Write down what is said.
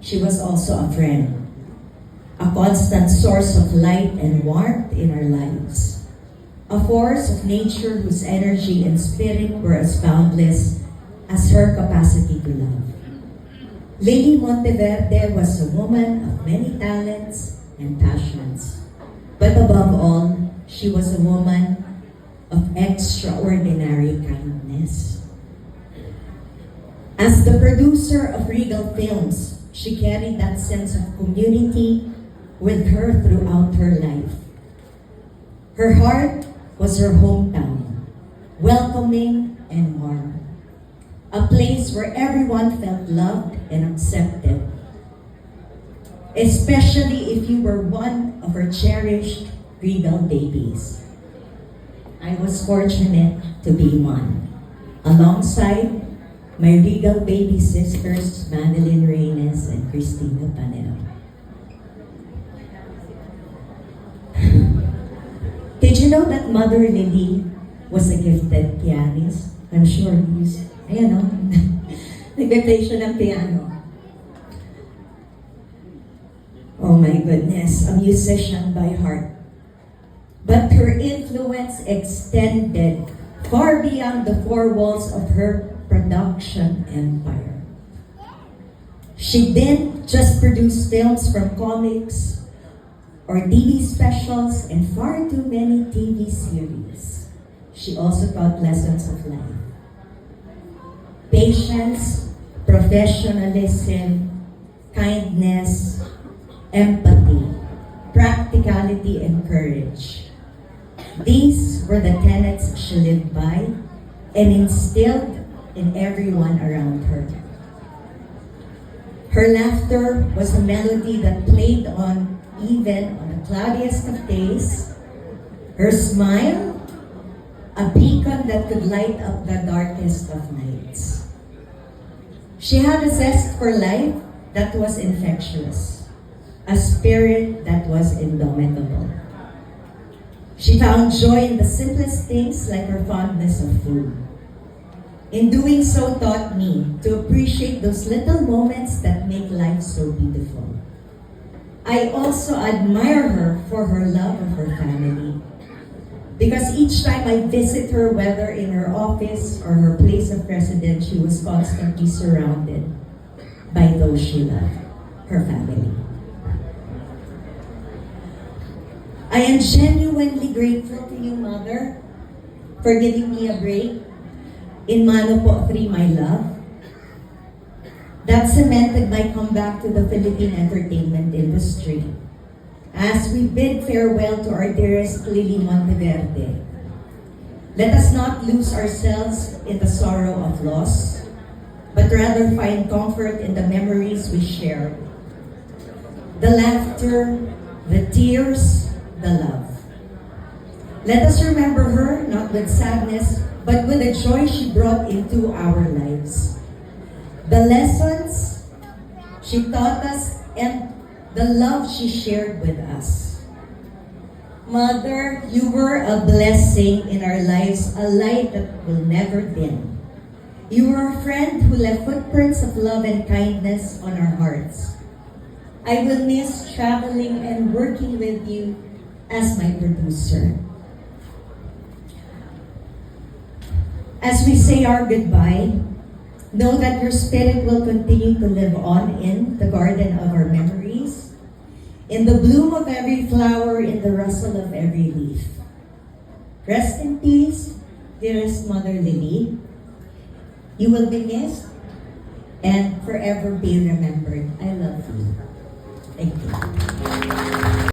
she was also a friend, a constant source of light and warmth in our lives, a force of nature whose energy and spirit were as boundless as her capacity to love. Lily Monteverde was a woman of many talents and passions, but above all, she was a woman of extraordinary kindness. As the producer of Regal Films, she carried that sense of community with her throughout her life. Her heart was her hometown, welcoming and warm, a place where everyone felt loved and accepted, especially if you were one of her cherished Regal babies. I was fortunate to be one, alongside my Regal baby sisters, Madeline Reynes and Cristina Panel. Did you know that Mother Lily was a gifted pianist? I'm sure ayan o, nag-play siya ng piano. Oh my goodness, a musician by heart. But her influence extended far beyond the four walls of her production empire. She didn't just produce films from comics or TV specials and far too many TV series. She also taught lessons of life. Patience, professionalism, kindness, empathy, practicality, and courage. These were the tenets she lived by and instilled in everyone around her. Her laughter was a melody that played on even on the cloudiest of days. Her smile, a beacon that could light up the darkest of nights. She had a zest for life that was infectious, a spirit that was indomitable. She found joy in the simplest things like her fondness of food. In doing so, taught me to appreciate those little moments that make life so beautiful. I also admire her for her love of her family, because each time I visit her, whether in her office or her place of residence, she was constantly surrounded by those she loved, her family. I am genuinely grateful to you, Mother, for giving me a break in Mano Po 3, My Love. That cemented my comeback to the Philippine entertainment industry. As we bid farewell to our dearest Lily Monteverde, let us not lose ourselves in the sorrow of loss, but rather find comfort in the memories we shared. The laughter, the tears, the love. Let us remember her not with sadness, but with the joy she brought into our lives. The lessons she taught us and the love she shared with us. Mother, you were a blessing in our lives, a light that will never dim. You were a friend who left footprints of love and kindness on our hearts. I will miss traveling and working with you as my producer. As we say our goodbye, know that your spirit will continue to live on in the garden of our memories, in the bloom of every flower, in the rustle of every leaf. Rest in peace, dearest Mother Lily. You will be missed and forever be remembered. I love you. Thank you.